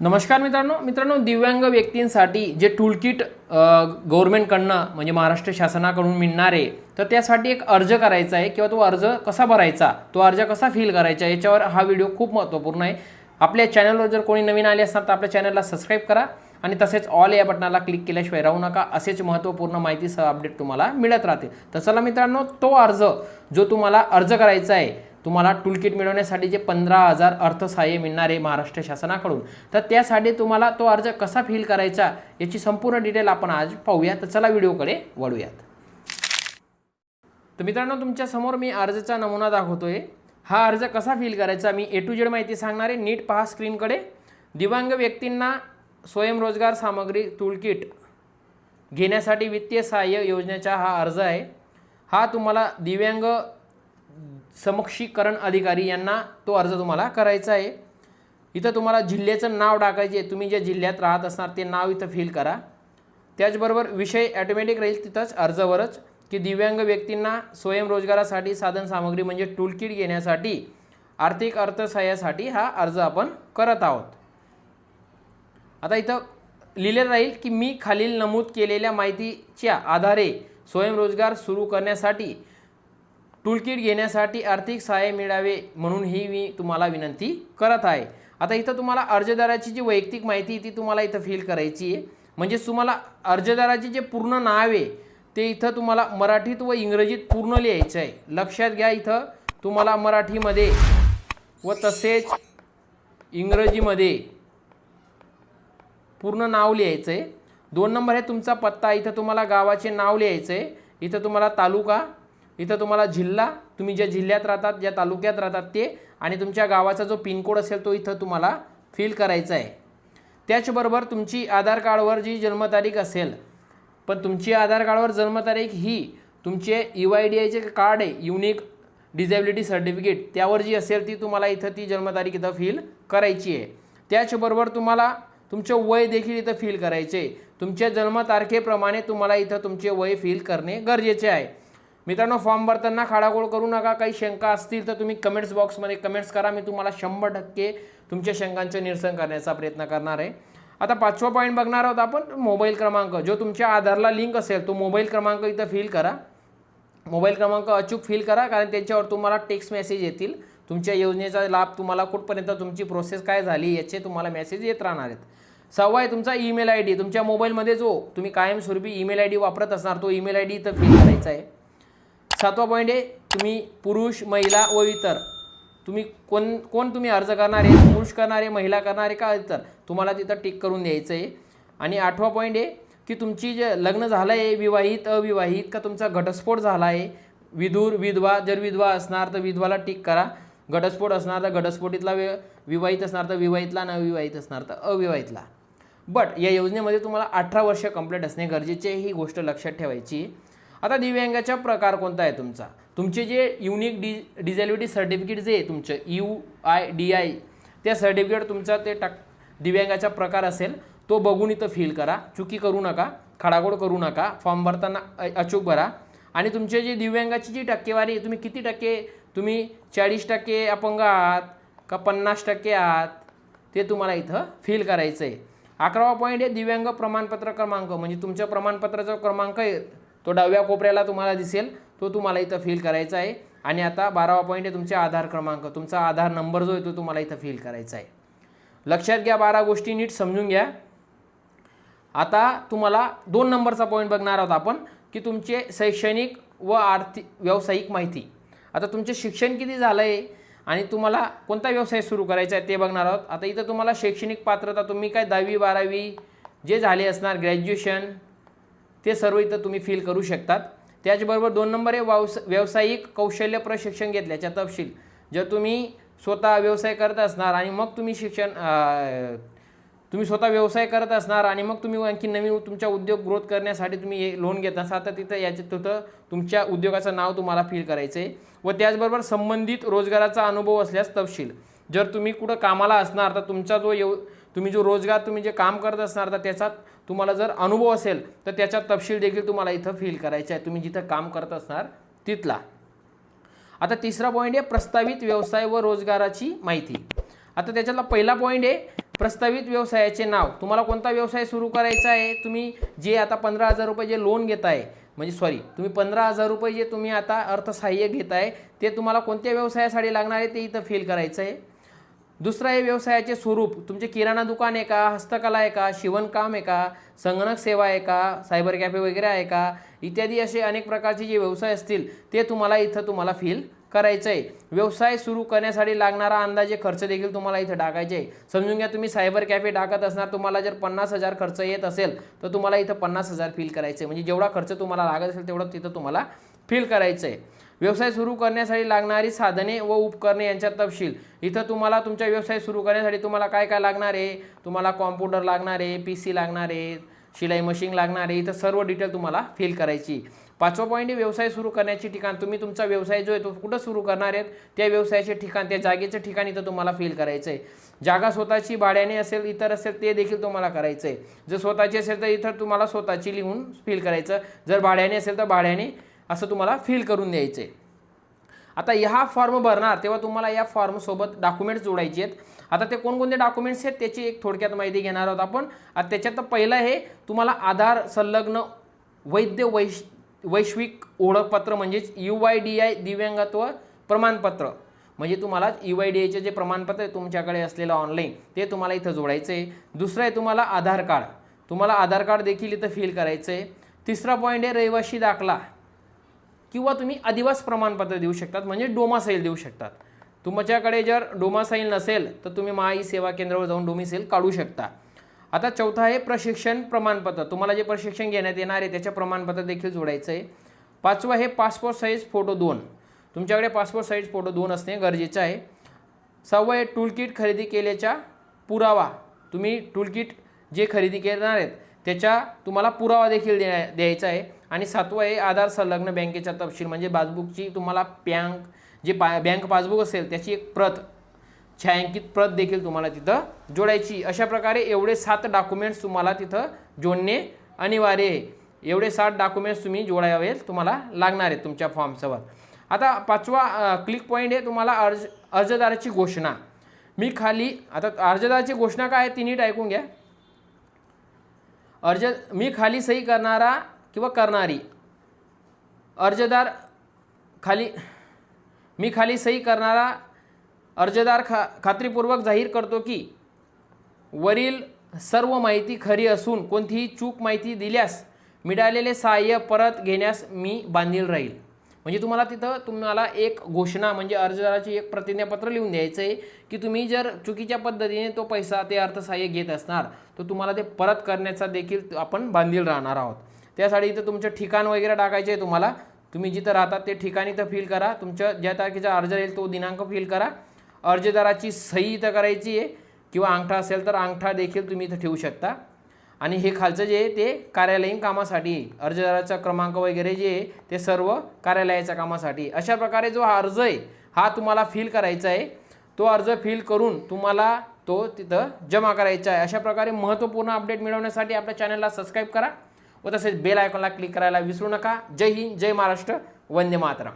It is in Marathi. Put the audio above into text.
नमस्कार मित्रांनो दिव्यांग व्यक्तींसाठी जे टूलकिट गव्हर्नमेंटकडनं म्हणजे महाराष्ट्र शासनाकडून मिळणार आहे, तर त्यासाठी एक अर्ज करायचा आहे किंवा तो अर्ज कसा भरायचा, तो अर्ज कसा फिल करायचा, याच्यावर हा व्हिडिओ खूप महत्त्वपूर्ण आहे. आपल्या चॅनलवर जर कोणी नवीन आले असणार तर आपल्या चॅनलला सबस्क्राईब करा आणि तसेच ऑल या बटनाला क्लिक केल्याशिवाय राहू नका. असेच महत्त्वपूर्ण माहितीसह अपडेट तुम्हाला मिळत राहते. तर चला मित्रांनो, तो अर्ज जो तुम्हाला अर्ज करायचा आहे, तुम्हाला टूलकिट मिळवण्यासाठी जे 15,000 अर्थसहाय्य मिळणार आहे महाराष्ट्र शासनाकडून, तर त्यासाठी तुम्हाला तो अर्ज कसा फिल करायचा याची संपूर्ण डिटेल आपण आज पाहूया. तर चला व्हिडिओकडे वळूयात. तर मित्रांनो, तुमच्या समोर मी अर्जाचा नमुना दाखवतोय. हा अर्ज कसा फिल करायचा मी A to Z माहिती सांगणार आहे. नीट पहा स्क्रीनकडे. दिव्यांग व्यक्तींना स्वयंरोजगार सामग्री टूलकिट घेण्यासाठी वित्तीय सहाय्य योजनेचा हा अर्ज आहे. हा तुम्हाला दिव्यांग समक्षीकरण अधिकारी यांना तो अर्ज तुम्हाला करायचा आहे. इथं तुम्हाला जिल्ह्याचं नाव टाकायचे, तुम्ही ज्या जिल्ह्यात राहत असणार ते नाव इथं फिल करा. त्याचबरोबर विषय ऑटोमॅटिक राहील तिथंच अर्जावरच, की दिव्यांग व्यक्तींना स्वयंरोजगारासाठी साधन सामग्री म्हणजे टूलकिट घेण्यासाठी आर्थिक अर्थसहाय्यासाठी हा अर्ज आपण करत आहोत. आता इथं लिहिलेलं राहील की मी खालील नमूद केलेल्या माहितीच्या आधारे स्वयंरोजगार सुरू करण्यासाठी टूलकिट घेण्यासाठी आर्थिक सहाय्य मिळावे म्हणून ही मी तुम्हाला विनंती करत आहे. आता इथं तुम्हाला अर्जदाराची जी वैयक्तिक माहिती ती तुम्हाला इथं फिल करायची आहे. म्हणजेच तुम्हाला अर्जदाराचे जे पूर्ण नाव आहे ते इथं तुम्हाला मराठीत व इंग्रजीत पूर्ण लिहायचं आहे. लक्षात घ्या, इथं तुम्हाला मराठीमध्ये व तसेच इंग्रजीमध्ये पूर्ण नाव लिहायचं आहे. 2 नंबर आहे तुमचा पत्ता. इथं तुम्हाला गावाचे नाव लिहायचं आहे. इथं तुम्हाला तालुका, इथं तुम्हाला जिल्हा, तुम्ही ज्या जिल्ह्यात राहतात ज्या तालुक्यात राहतात ते, आणि तुमच्या गावाचा जो पिनकोड असेल तो इथं तुम्हाला फिल करायचा आहे. त्याचबरोबर तुमची आधार कार्डवर जी जन्मतारीख असेल, पण तुमची आधार कार्डवर जन्मतारीख ही तुमचे UIDIचे कार्ड आहे, युनिक डिझेबिलिटी सर्टिफिकेट, त्यावर जी असेल ती तुम्हाला इथं ती जन्मतारीख इथं फिल करायची आहे. त्याचबरोबर तुम्हाला तुमचे वय देखील इथं फिल करायचे. तुमच्या जन्मतारखेप्रमाणे तुम्हाला इथं तुमचे वय फिल करणे गरजेचे आहे. मित्रांनो, फॉर्म भरताना खाडाखोड करू नका. काही शंका असतील तर तुम्ही कमेंट्स बॉक्समध्ये कमेंट्स करा. मी तुम्हाला 100% तुमच्या शंकांचे निरसन करण्याचा प्रयत्न करणार आहे. आता 5वा पॉईंट बघणार आहोत आपण. मोबाईल क्रमांक जो तुमच्या आधारला लिंक असेल तो मोबाईल क्रमांक इथं फिल करा. मोबाईल क्रमांक अचूक फिल करा, कारण त्याच्यावर तुम्हाला टेक्स्ट मेसेज येतील. तुमच्या योजनेचा लाभ तुम्हाला कुठपर्यंत तुमची प्रोसेस काय झाली याचे तुम्हाला मेसेज येत राहणार आहेत. 6वा आहे तुमचा ईमेल ID. तुमच्या मोबाईलमध्ये जो तुम्ही कायमस्वरूपी ईमेल ID वापरत असणार तो ईमेल ID इथं फिल करायचा आहे. 7वा पॉईंट आहे तुम्ही पुरुष, महिला व इतर, तुम्ही कोण तुम्ही अर्ज करणार आहे, पुरुष करणार आहे, महिला करणार आहे का इतर, तुम्हाला तिथं टिक करून द्यायचं आहे. आणि 8वा पॉईंट आहे की तुमची जे लग्न झालं आहे, विवाहित अविवाहित का तुमचा घटस्फोट झाला आहे, विधूर विधवा, जर विधवा असणार तर विधवाला टिक करा, घटस्फोट असणार तर घटस्फोटीतला, विवाहित असणार तर विवाहितला, न विवाहित असणार तर अविवाहितला. बट या योजनेमध्ये तुम्हाला 18 वर्ष कंप्लीट असणे गरजेचे, ही गोष्ट लक्षात ठेवायची. आता दिव्यांगाचा प्रकार कोणता आहे तुमचा, तुमचे जे युनिक डिझेबिलिटी सर्टिफिकेट जे आहे तुमचं UIDI, त्या सर्टिफिकेट तुमचा ते दिव्यांगाचा प्रकार असेल तो बघून इथं फिल करा. चुकी करू नका, खडाखोड करू नका. फॉर्म भरताना अचूक भरा. आणि तुमचे जे दिव्यांगाची जी टक्केवारी आहे, तुम्ही किती टक्के, तुम्ही 40% अपंग आहात का 50% आहात, ते तुम्हाला इथं फिल करायचं आहे. 11वा पॉईंट आहे दिव्यांग प्रमाणपत्र क्रमांक. म्हणजे तुमच्या प्रमाणपत्राचा क्रमांक आहे तो डाव्या कोपऱ्याला तुम्हाला दिसेल, तो तुम्हाला इथं फिल करायचा आहे. आणि आता 12वा पॉईंट आहे तुमचे आधार क्रमांक, तुमचा आधार नंबर जो आहे तो तुम्हाला इथं फिल करायचा आहे. लक्षात घ्या, 12 गोष्टी नीट समजून घ्या. आता तुम्हाला 2 नंबरचा पॉईंट बघणार आहोत आपण, की तुमचे शैक्षणिक व आर्थिक व्यावसायिक माहिती. आता तुमचे शिक्षण किती झालं आहे आणि तुम्हाला कोणता व्यवसाय सुरू करायचा आहे ते बघणार आहोत. आता इथं तुम्हाला शैक्षणिक पात्रता, तुम्ही काय 10वी 12वी जे झाले असणार, ग्रॅज्युएशन, ते सर्व इथं तुम्ही फिल करू शकतात. त्याचबरोबर 2 नंबर आहे व्यावसायिक कौशल्य प्रशिक्षण घेतल्याचा तपशील. जर तुम्ही स्वतः व्यवसाय करत असणार आणि मग तुम्ही स्वतः व्यवसाय करत असणार आणि मग तुम्ही आणखी नवीन तुमच्या उद्योग ग्रोथ करण्यासाठी तुम्ही लोन घेत असाल तर तिथं तुमच्या उद्योगाचं नाव तुम्हाला फिल करायचं आहे. व त्याचबरोबर संबंधित रोजगाराचा अनुभव असल्यास तपशील. जर तुम्ही कुठं कामाला असणार तर तुमचा तुम्ही जो रोजगार, तुम्ही जे काम करत असणार तर त्याचा तुम्हाला जर अनुभव असेल तर त्याचा तपशील देखील तुम्हाला इथं फिल करायचा आहे, तुम्ही जिथं काम करत असणार तिथला. आता 3रा पॉईंट आहे प्रस्तावित व्यवसाय व रोजगाराची माहिती. आता त्याच्यातला पहिला पॉईंट आहे प्रस्तावित व्यवसायाचे नाव, तुम्हाला कोणता व्यवसाय सुरू करायचा आहे, तुम्ही जे आता 15,000 रुपये जे लोन घेताय, म्हणजे सॉरी तुम्ही 15,000 रुपये जे तुम्ही आता अर्थसहाय्य घेताय ते तुम्हाला कोणत्या व्यवसायासाठी लागणार आहे ते इथं फिल करायचं आहे. दुसरा आहे व्यवसायाचे स्वरूप, तुमचे किराणा दुकान आहे का, हस्तकला आहे का, शिवणकाम आहे का, संगणक सेवा आहे का, सायबर कॅफे वगैरे आहे का, इत्यादी असे अनेक प्रकारचे जे व्यवसाय असतील ते तुम्हाला इथं तुम्हाला फिल करायचं आहे. व्यवसाय सुरू करण्यासाठी लागणारा अंदाजे खर्च देखील तुम्हाला इथं टाकायचे आहे. समजून घ्या तुम्ही सायबर कॅफे टाकत असणार, तुम्हाला जर 50,000 खर्च येत असेल तर तुम्हाला इथं 50,000 फिल करायचं आहे. म्हणजे जेवढा खर्च तुम्हाला लागत असेल तेवढं तिथं तुम्हाला फिल करायचं आहे. व्यवसाय सुरू करण्यासाठी लागणारी साधने व उपकरणे यांचा तपशील, इथं तुम्हाला तुमचा व्यवसाय सुरू करण्यासाठी तुम्हाला काय काय लागणार आहे, तुम्हाला कॉम्प्युटर लागणार आहे, PC लागणार आहे, शिलाई मशीन लागणार आहे, इथं सर्व डिटेल तुम्हाला फिल करायची. 5वा पॉईंट आहे व्यवसाय सुरू करण्याचे ठिकाण, तुम्ही तुमचा व्यवसाय जो आहे तो कुठं सुरू करणार आहेत त्या व्यवसायाचे ठिकाण, त्या जागेचं ठिकाण इथं तुम्हाला फिल करायचं आहे. जागा स्वतःची भाड्याने असेल इतर असेल ते देखील तुम्हाला करायचं आहे. जर स्वतःची असेल तर इथं तुम्हाला स्वतःची लिहून फिल करायचं, जर भाड्याने असेल तर भाड्याने असं तुम्हाला फिल करून द्यायचं आहे. आता ह्या फॉर्म भरणार तेव्हा तुम्हाला या फॉर्मसोबत डॉक्युमेंट्स जोडायचे आहेत. आता ते कोणकोणते डॉक्युमेंट्स आहेत त्याची एक थोडक्यात माहिती घेणार आहोत आपण. आता त्याच्यात पहिलं हे तुम्हाला आधार संलग्न वैध वैश्विक ओळखपत्र म्हणजेच UIDAI दिव्यांगत्व प्रमाणपत्र, म्हणजे तुम्हाला UIDAIचे जे प्रमाणपत्र आहे तुमच्याकडे असलेलं ऑनलाईन ते तुम्हाला इथं जोडायचं आहे. दुसरं आहे तुम्हाला आधार कार्ड, तुम्हाला आधार कार्ड देखील इथं फिल करायचं आहे. तिसरा पॉईंट आहे रहिवासी दाखला किंवा तुम्ही अधिवास प्रमाणपत्र देऊ शकतात, म्हणजे डोमासाईल देऊ शकतात. तुमच्याकडे जर डोमासाईल नसेल तर तुम्ही महाई सेवा केंद्रावर जाऊन डोमिसाईल काढू शकता. आता चौथा आहे प्रशिक्षण प्रमाणपत्र, तुम्हाला जे प्रशिक्षण घेण्यात येणार आहे त्याचे प्रमाणपत्र देखील जोडायचं आहे. 5वं आहे पासपोर्ट साईज फोटो 2, तुमच्याकडे पासपोर्ट साईज फोटो 2 असणे गरजेचं आहे. 6वं आहे टूलकिट खरेदी केल्याचा पुरावा, तुम्ही टूलकिट जे खरेदी करणार आहेत त्याचा तुम्हाला पुरावा देखील द्यायचा आहे. आणि 7वं आहे आधार संलग्न बँकेचा तपशील, म्हणजे पासबुकची तुम्हाला बँक पासबुक असेल त्याची एक प्रत, छायांकित प्रत देखील तुम्हाला तिथं जोडायची. अशा प्रकारे एवढे 7 डॉक्युमेंट्स तुम्हाला तिथं जोडणे अनिवार्य आहे. एवढे 7 डॉक्युमेंट्स तुम्ही जोडावे तुम्हाला लागणार आहेत तुमच्या फॉर्मसवर. आता 5वा क्लिक पॉईंट आहे तुम्हाला अर्जदाराची घोषणा. आता अर्जदाराची घोषणा काय आहे ती नीट ऐकून घ्या. मी खाली सही करणारा किंवा करणारी अर्जदार मी खाली सही करणारा अर्जदार खात्रीपूर्वक जाहीर करतो की वरील सर्व माहिती खरी असून कोणतीही चूक माहिती दिल्यास मिळालेले सहाय्य परत घेण्यास मी बांधील राहील. म्हणजे तुम्हाला एक घोषणा म्हणजे अर्जदाराची एक प्रतिज्ञापत्र लिहून द्यायचं आहे की तुम्ही जर चुकीच्या पद्धतीने तो पैसा ते अर्थसहाय्य घेत असणार तर तुम्हाला ते परत करण्याचा देखील आपण बांधील राहणार आहोत. त्यासाठी इथं तुमचं ठिकाण वगैरे टाकायचे आहे तुम्हाला, तुम्ही जिथं राहतात ते ठिकाण इथं फिल करा, तुमच्या ज्या तारखेचा अर्ज येईल तो दिनांक फिल करा, अर्जदाराची सही इथं करायची आहे किंवा अंगठा असेल तर अंगठा देखील तुम्ही इथं ठेवू शकता. आणि हे खालचं जे आहे ते कार्यालयीन कामासाठी, अर्जदाराचा क्रमांक वगैरे जे आहे ते सर्व कार्यालयाच्या कामासाठी. अशा प्रकारे जो अर्ज आहे हा तुम्हाला फिल करायचा आहे, तो अर्ज फिल करून तुम्हाला तो तिथं जमा करायचा आहे. अशा प्रकारे महत्त्वपूर्ण अपडेट मिळवण्यासाठी आपल्या चॅनलला सबस्क्राईब करा व तसेच बेल आयकॉनला क्लिक करायला विसरू नका. जय हिंद, जय महाराष्ट्र, वंदे मातरम.